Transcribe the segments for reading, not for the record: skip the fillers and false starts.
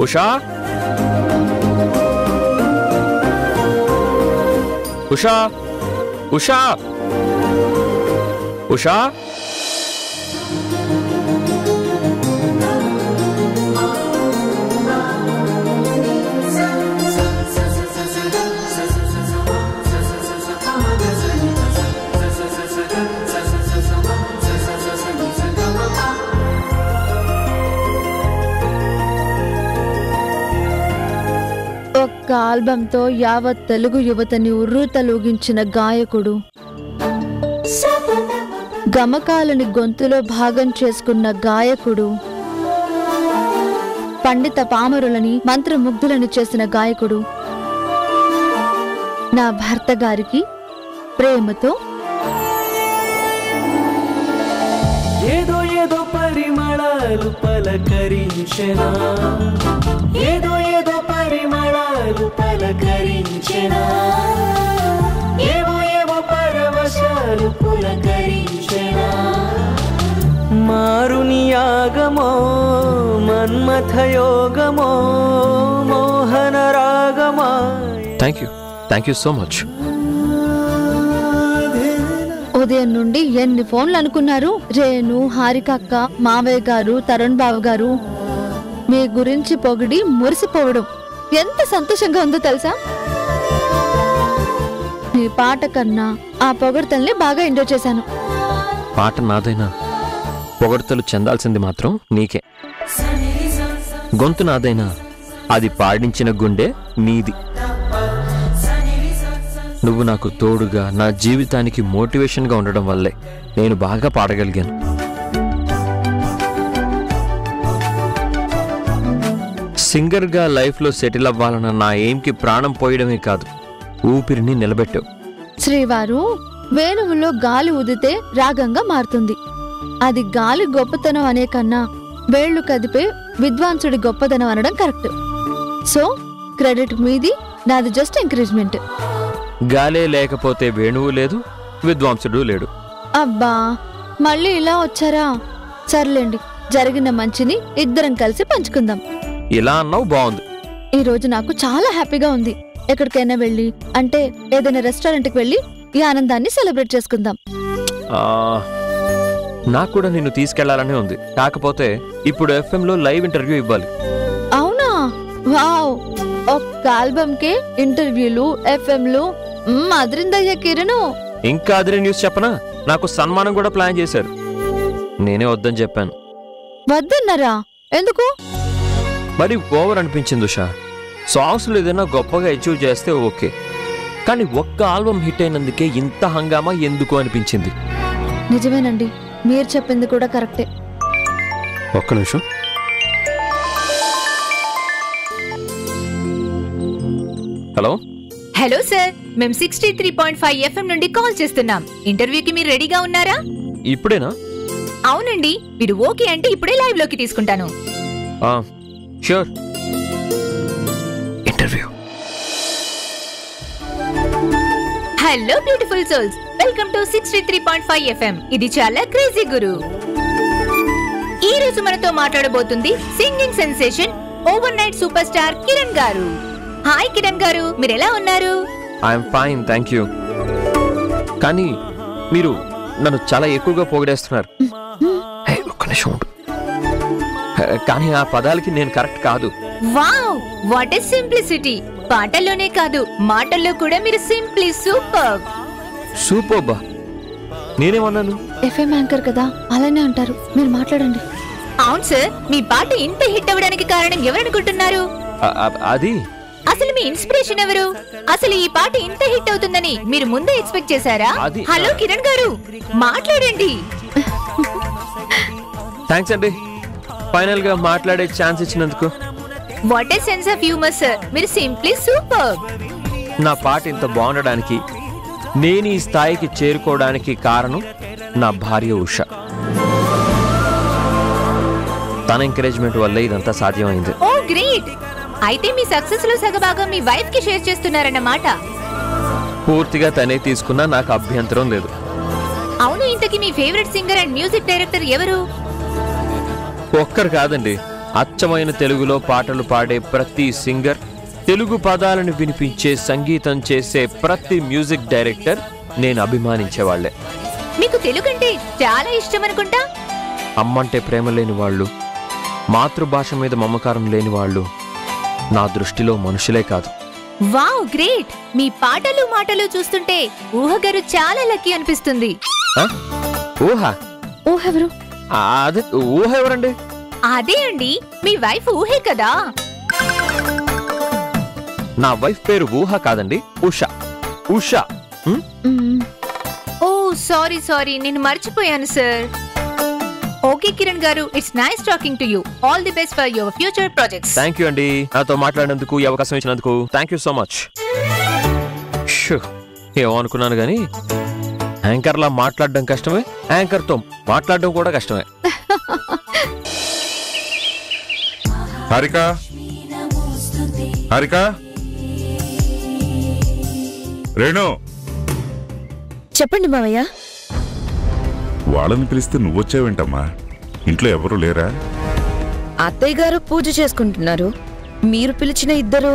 ఉషా ఉషా ఉషా ఉషా ఒక్క ఆల్బంతో యావత్ తెలుగు యువతని ఉర్రూతలూగించిన గాయకుడు, గమకాలని గొంతులో భాగం చేసుకున్న గాయకుడు, పండిత పామరులని మంత్రముగ్ధులని చేసిన గాయకుడు, నా భర్త గారికి ప్రేమతో ఏదో ఏదో పరిమళాలు పలకరించెనా, ఏదో ఏదో పరిమళాలు పలకరించెనా, ఏవో ఏవో పరవశాలు పులకరించెనా, మారుని యాగమో మన్మథయోగమో మోహన రాగమా. Thank you so much. ఉదయం నుండి ఎన్ని ఫోన్లు అనుకున్నారు? రేణు, హారిక అక్క, మావయ్య గారు, తరుణ్ బాబు గారు మీ గురించి పొగిడి మురిసిపోవడం ఎంత సంతోషంగా ఉందో తెలుసా? నీ పాట కన్నా ఆ పొగడ్తల్ని బాగా ఎంజాయ్ చేశాను. పాట నాదైనా పొగడ్తలు చెందాల్సింది మాత్రం నీకే. గొంతు నాదైనా అది పాడించిన గుండె నీది. నువ్వు నాకు తోడుగా, నా జీవితానికి మోటివేషన్గా ఉండడం వల్లే నేను బాగా పాడగలిగాను. సింగర్గా లైఫ్లో సెటిల్ అవ్వాలన్న నా ఎయిమ్కి ప్రాణం పోయడమే కాదు, ఊపిరిని నిలబెట్టావు. శ్రీవారు, వేణువులో గాలి ఊదితే రాగంగా మారుతుంది. అది గాలి గొప్పతనం అనే కన్నా వేళ్లు కదిపే విద్వాంసుడి గొప్పతనం అనడం కరెక్ట్. సో క్రెడిట్ మీది, నాది జస్ట్ ఎంకరేజ్మెంట్. గాలే లేకపోతే వేణువు లేదు, విద్వాంసుడు లేడు. అబ్బా, మళ్ళీ ఇలా వచ్చారా? సర్లేండి, జరిగిన మంచిని ఇద్దరం కలిసి పంచుకుందాం. ఇలా అన్నావు, బాగుంది. ఈ రోజు నాకు చాలా హ్యాపీగా ఉంది. ఎక్కడికైనా వెళ్ళి, అంటే ఏదైనా రెస్టారెంట్కి వెళ్ళి ఈ ఆనందాన్ని సెలబ్రేట్ చేసుకుందాం. నాకు కూడా నిన్ను తీసుకెళ్లాలనే ఉంది. కాకపోతే ఇప్పుడు FM లో లైవ్ ఇంటర్వ్యూ ఇవ్వాలి. అవునా? వావ్! ఒక్క ఆల్బమ్కే ఇంటర్వ్యూలు, FMలు. అదిరిందయ్యా కిరణ్. ఇంకా అదిరే న్యూస్ చెప్పనా? నాకు సన్మానం కూడా ప్లాన్ చేశారు. నేనే వద్దని చెప్పాను. వద్దన్నారా? ఎందుకు? మరి ఓవర్ అనిపించింది ఉషా. సాంగ్స్లో ఏదైనా గొప్పగా అచీవ్ చేస్తే ఓకే, కానీ ఒక్క ఆల్బమ్ హిట్ అయినందుకే ఇంత హంగామా ఎందుకు అనిపించింది. నిజమేనండి, మీరు చెప్పింది కూడా కరెక్టే. ఒక్క నిమిషం. హలో హలో సార్, మేము 63.5 FM నుండి కాల్ చేస్తున్నాం. ఇంటర్వ్యూకి మీరు రెడీగా ఉన్నారా? ఇప్పుడేనా? అవునండి, మీరు ఓకే అంటే ఇప్పుడే లైవ్ లోకి తీసుకుంటాను. Sure. Interview. Hello beautiful souls, welcome to 63.5 FM. ఇది చాలా క్రేజీ గురు. ఈ రోజు మనతో మాట్లాడబోతుంది singing sensation, overnight super star Kiran గారు. హాయ్ కిరణ్ గారు, మీరు ఎలా ఉన్నారు? I'm fine, thank you. కానీ మీరు నన్ను చాలా ఎక్కువగా పొగిడేస్తున్నారు. ఒక్క నిమిషం ఉండు. కానీ ఆ పదాలకి నేను కరెక్ట్ కాదు. Wow, what is simplicity! పాటల్లోనే కాదు, మాటల్లో కూడా మీరు సింప్లీ సూపర్. సూపర్బా? నేనేమన్నాను? FM యాంకర్ కదా, అలానే అంటారు. మీరు మాట్లాడండి. అవును సార్, మీ పాట ఇంత హిట్ అవ్వడానికి కారణం ఎవరనుకుంటున్నారు? అది అసలు మీ ఇన్స్పిరేషన్ ఎవరు? అసలు ఈ పాట ఇంత హిట్ అవుతుందని మీరు ముందే ఎక్స్పెక్ట్ చేశారా? హలో కిరణ్ గారు, మాట్లాడండి. థ్యాంక్స్ అండి, ఫైనల్ గా మాట్లాడే ఛాన్స్ ఇచ్చినందుకు. What a sense of humour sir, మీరు సింప్లీ సూపర్. నా పాట ఇంత బాగుండడానికి, నేను ఈ స్థాయికి చేరుకోవడానికి కారణం నా భార్య ఉష. తన ఎంకరేజ్మెంట్ వల్ల ఇదంతా సాధ్యమైంది. ఓ గ్రేట్! అయితే మీ సక్సెస్ లో సగభాగం మీ వైఫ్ కి షేర్ చేస్తున్నారన్నమాట. పూర్తిగా తనే తీసుకున్నా నాకు అభ్యంతరం లేదు. అవును, ఇంతకీ మీ favourite singer and music director ఎవరు? ఒక్కరు కాదండి, అచ్చమైన తెలుగులో పాటలు పాడే ప్రతి సింగర్, తెలుగు పదాలను వినిపించే సంగీతం చేసే ప్రతి మ్యూజిక్ డైరెక్టర్ నేను అభిమానించేవాళ్లే. మీకు తెలుగంటే చాలా ఇష్టం అనుకుంటా. అమ్మంటే ప్రేమ లేని వాళ్ళు, మాతృభాష మీద మమకారం లేని వాళ్ళు నా దృష్టిలో మనుషులే కాదు. Wow, great! మీ పాటలు మాటలు చూస్తుంటే ఊహగారు చాలా లక్కీ అనిపిస్తుంది. ఊహ? ఊహెవరు? అదే ఊహ ఎవరండి? అదే అండి, మీ వైఫ్ ఊహే కదా. నా వైఫ్ పేరు ఊహ కాదండి, ఉషా. ఉషా. ఓ సారీ, నేను మర్చిపోయాను సార్. ఓకే కిరణ్ గారు, it's nice talking to you. All the best for your future projects. Thank you అండి, నాతో మాట్లాడినందుకు, ఈ అవకాశం ఇచ్చినందుకు థ్యాంక్ యూ సో మచ్. ఏమనుకున్నాను గానీ యాంకర్లా మాట్లాడడం కష్టమే, యాంకర్తో మాట్లాడడం కూడా కష్టమే. హారిక, హారిక, రేణు. చెప్పండి మావయ్య. వాళ్ళని పిలిస్తే నువ్వొచ్చావేంటమ్మా? ఇంట్లో ఎవరు లేరా? అత్తయ్య గారు పూజ చేసుకుంటున్నారు. మీరు పిలిచిన ఇద్దరు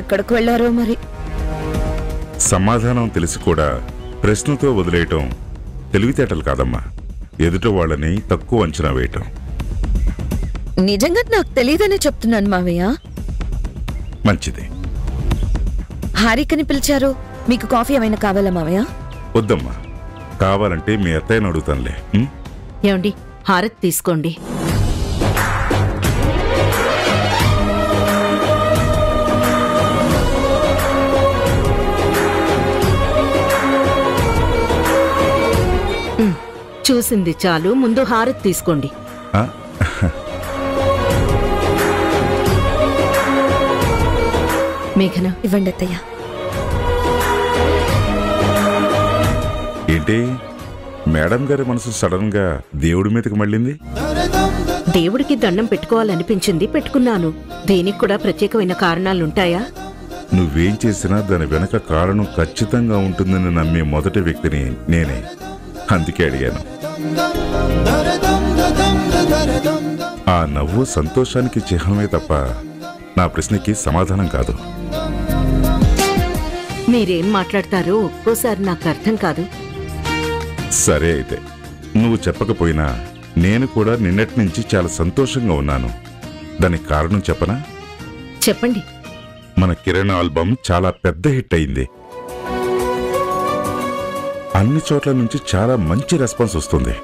ఎక్కడికి వెళ్లారో మరి. సమాధానం తెలిసి కూడా ప్రశ్నతో వదిలేయటం తెలివితేటలు కాదమ్మా, ఎదుట వాళ్ళని తక్కువ అంచనా వేయటం. నిజంగా నాకు తెలియదనే చెప్తున్నాను మావయ్య. మంచిది. హారికని పిలిచారు. మీకు కాఫీ ఏమైనా కావాలా మావయ్య? వద్దమ్మా, కావాలంటే మీ అత్తయ్యను అడుగుతానులే. ఏమండి, హారతి తీసుకోండి. చూసింది చాలు, ముందు హారతి తీసుకోండి. ఆ? మేఘన, ఇవ్వండి అత్తయ్య. ఏంటి మేడం గారి మనసు సడన్ గా దేవుడి మీదకి మళ్ళింది? దేవుడికి దండం పెట్టుకోవాలనిపించింది, పెట్టుకున్నాను. దీనికి కూడా ప్రత్యేకమైన కారణాలుంటాయా? నువ్వేం చేసినా దాని వెనక కారణం ఖచ్చితంగా ఉంటుందని నమ్మే మొదటి వ్యక్తిని నేనే, అందుకే అడిగాను. ఆ నవ్వు సంతోషానికి చిహ్నమే తప్ప నా ప్రశ్నకి సమాధానం కాదు. మీరేం మాట్లాడతారో ఒక్కోసారి నాకు అర్థం కాదు. సరే అయితే, నువ్వు చెప్పకపోయినా నేను కూడా నిన్నటి నుంచి చాలా సంతోషంగా ఉన్నాను. దానికి కారణం చెప్పనా? చెప్పండి. మన కిరణ్ ఆల్బమ్ చాలా పెద్ద హిట్ అయింది. అన్ని చోట్ల నుంచి చాలా మంచి రెస్పాన్స్ వస్తుంది.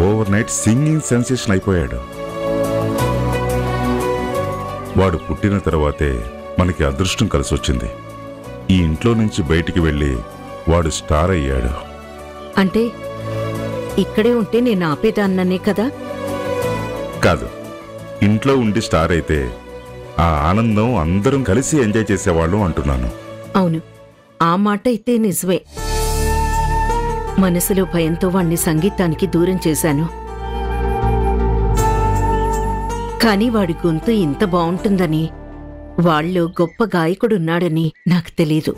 ఓవర్ నైట్ సింగింగ్ సెన్సేషన్ అయిపోయాడు. వాడు పుట్టిన తర్వాతే మనకి అదృష్టం కలిసొచ్చింది. ఈ ఇంట్లో నుంచి బయటికి వెళ్ళి వాడు స్టార్ అయ్యాడు. అంటే ఇక్కడే ఉంటే నేను ఆపేదాన్ననే కదా? కాదు, ఇంట్లో ఉండి స్టార్ అయితే ఆ ఆనందం అందరం కలిసి ఎంజాయ్ చేసేవాళ్ళం అంటున్నాను. అవును, ఆ మాట అయితే నిజమే. మనసులో భయంతో వాణ్ణి సంగీతానికి దూరం చేశాను. కాని వాడి గొంతు ఇంత బావుంటుందని, వాళ్ళో గొప్ప గాయకుడున్నాడని నాకు తెలీదు.